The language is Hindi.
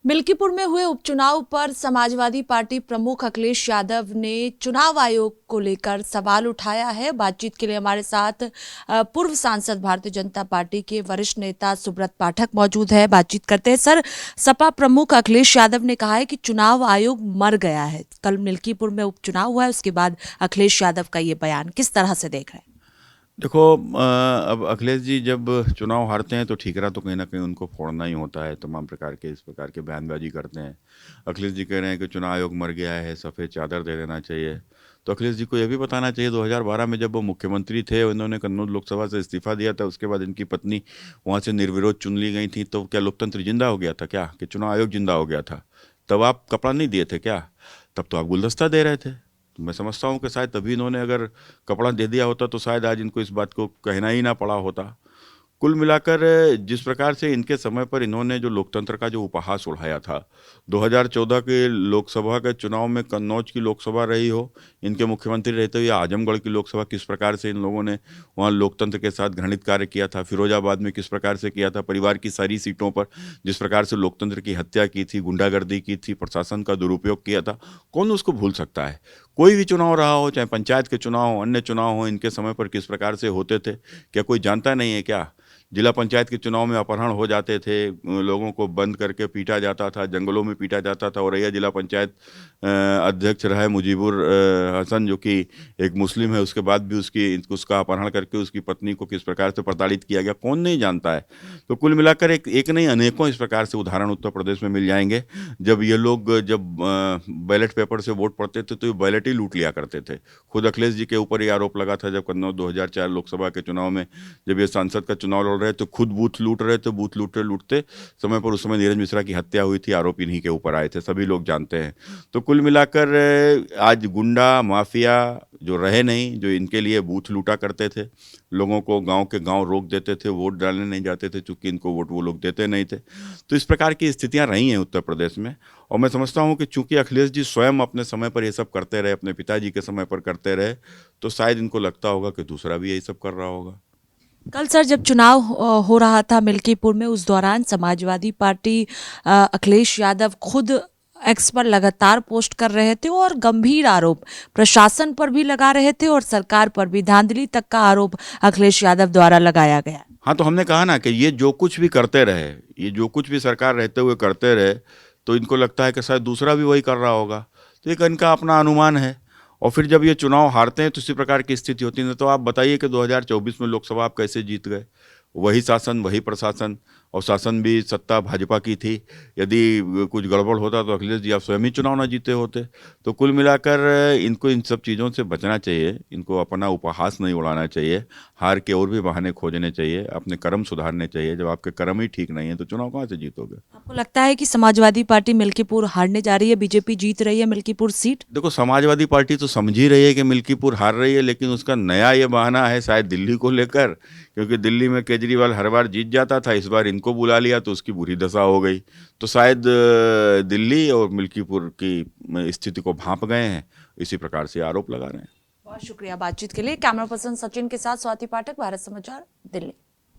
मिल्कीपुर में हुए उपचुनाव पर समाजवादी पार्टी प्रमुख अखिलेश यादव ने चुनाव आयोग को लेकर सवाल उठाया है। बातचीत के लिए हमारे साथ पूर्व सांसद भारतीय जनता पार्टी के वरिष्ठ नेता सुब्रत पाठक मौजूद है। बातचीत करते हैं। सर, सपा प्रमुख अखिलेश यादव ने कहा है कि चुनाव आयोग मर गया है। कल मिल्कीपुर में उपचुनाव हुआ है, उसके बाद अखिलेश यादव का ये बयान किस तरह से देख रहे हैं? देखो, अब अखिलेश जी जब चुनाव हारते हैं तो ठीकरा तो कहीं ना कहीं उनको फोड़ना ही होता है। तमाम प्रकार के इस प्रकार के बयानबाजी करते हैं। अखिलेश जी कह रहे हैं कि चुनाव आयोग मर गया है, सफ़ेद चादर दे देना चाहिए। तो अखिलेश जी को यह भी बताना चाहिए, 2012 में जब वो मुख्यमंत्री थे, उन्होंने कन्नौज लोकसभा से इस्तीफा दिया था। उसके बाद इनकी पत्नी वहाँ से निर्विरोध चुन ली गई थी। तो क्या लोकतंत्र जिंदा हो गया था क्या, कि चुनाव आयोग जिंदा हो गया था? तब आप कपड़ा नहीं दिए थे क्या? तब तो आप गुलदस्ता दे रहे थे। तो मैं समझता हूँ कि शायद तभी इन्होंने अगर कपड़ा दे दिया होता तो शायद आज इनको इस बात को कहना ही ना पड़ा होता। कुल मिलाकर जिस प्रकार से इनके समय पर इन्होंने जो लोकतंत्र का जो उपहास उड़ाया था, 2014 के लोकसभा के चुनाव में कन्नौज की लोकसभा रही हो, इनके मुख्यमंत्री रहते हुए आजमगढ़ की लोकसभा, किस प्रकार से इन लोगों ने वहाँ लोकतंत्र के साथ घृणित कार्य किया था, फिरोजाबाद में किस प्रकार से किया था, परिवार की सारी सीटों पर जिस प्रकार से लोकतंत्र की हत्या की थी, गुंडागर्दी की थी, प्रशासन का दुरुपयोग किया था, कौन उसको भूल सकता है? कोई भी चुनाव रहा हो, चाहे पंचायत के चुनाव हो, अन्य चुनाव हो, इनके समय पर किस प्रकार से होते थे, क्या कोई जानता नहीं है क्या? जिला पंचायत के चुनाव में अपहरण हो जाते थे, लोगों को बंद करके पीटा जाता था, जंगलों में पीटा जाता था। औरैया जिला पंचायत अध्यक्ष रहा है मुजीबुर हसन, जो कि एक मुस्लिम है, उसके बाद भी उसका अपहरण करके उसकी पत्नी को किस प्रकार से प्रताड़ित किया गया, कौन नहीं जानता है? तो कुल मिलाकर एक एक नहीं अनेकों इस प्रकार से उदाहरण उत्तर प्रदेश में मिल जाएंगे। जब ये लोग जब बैलेट पेपर से वोट पड़ते थे तो ये बैलेट ही लूट लिया करते थे। खुद अखिलेश जी के ऊपर ये आरोप लगा था, जब कन्नौज 2004 लोकसभा के चुनाव में जब ये सांसद का चुनाव लड़ रहे थे, खुद बूथ लूट रहे थे। बूथ लूटते लूटते समय पर उस समय नीरज मिश्रा की हत्या हुई थी, आरोप इन्हीं के ऊपर आए थे, सभी लोग जानते हैं। तो कुल मिलाकर आज गुंडा माफिया जो रहे नहीं, जो इनके लिए बूथ लूटा करते थे, लोगों को गांव के गांव रोक देते थे, वोट डालने नहीं जाते थे, चूंकि इनको वोट वो लोग देते नहीं थे। तो इस प्रकार की स्थितियां रही हैं उत्तर प्रदेश में। और मैं समझता हूं कि चूंकि अखिलेश जी स्वयं अपने समय पर ये सब करते रहे, अपने पिताजी के समय पर करते रहे, तो शायद इनको लगता होगा कि दूसरा भी यही सब कर रहा होगा। कल सर, जब चुनाव हो रहा था मिल्कीपुर में, उस दौरान समाजवादी पार्टी अखिलेश यादव खुद एक्स पर लगातार पोस्ट कर रहे थे और गंभीर आरोप प्रशासन पर भी लगा रहे थे और सरकार पर भी। धांधली तक का आरोप अखिलेश यादव द्वारा लगाया गया। हाँ, तो हमने कहा ना कि ये जो कुछ भी करते रहे, ये जो कुछ भी सरकार रहते हुए करते रहे, तो इनको लगता है कि शायद दूसरा भी वही कर रहा होगा। तो एक इनका अपना अनुमान है। और फिर जब ये चुनाव हारते हैं तो इसी प्रकार की स्थिति होती है। तो आप बताइए कि 2024 में लोकसभा आप कैसे जीत गए? वही शासन, वही प्रशासन, और शासन भी सत्ता भाजपा की थी। यदि कुछ गड़बड़ होता तो अखिलेश जी आप स्वयं ही चुनाव ना जीते होते। तो कुल मिलाकर इनको इन सब चीज़ों से बचना चाहिए, इनको अपना उपहास नहीं उड़ाना चाहिए, हार के और भी बहाने खोजने चाहिए, अपने कर्म सुधारने चाहिए। जब आपके कर्म ही ठीक नहीं है तो चुनाव कहाँ से जीतोगे? आपको लगता है कि समाजवादी पार्टी मिल्कीपुर हारने जा रही है, बीजेपी जीत रही है मिल्कीपुर सीट? देखो, समाजवादी पार्टी तो समझ ही रही है कि मिल्कीपुर हार रही है, लेकिन उसका नया ये बहाना है शायद दिल्ली को लेकर, क्योंकि दिल्ली में केजरीवाल हर बार जीत जाता था, इस बार इनको बुला लिया तो उसकी बुरी दशा हो गई। तो शायद दिल्ली और मिल्कीपुर की स्थिति को भांप गए हैं, इसी प्रकार से आरोप लगा रहे हैं। बहुत शुक्रिया बातचीत के लिए। कैमरा पर्सन सचिन के साथ स्वाति पाठक, भारत समाचार, दिल्ली।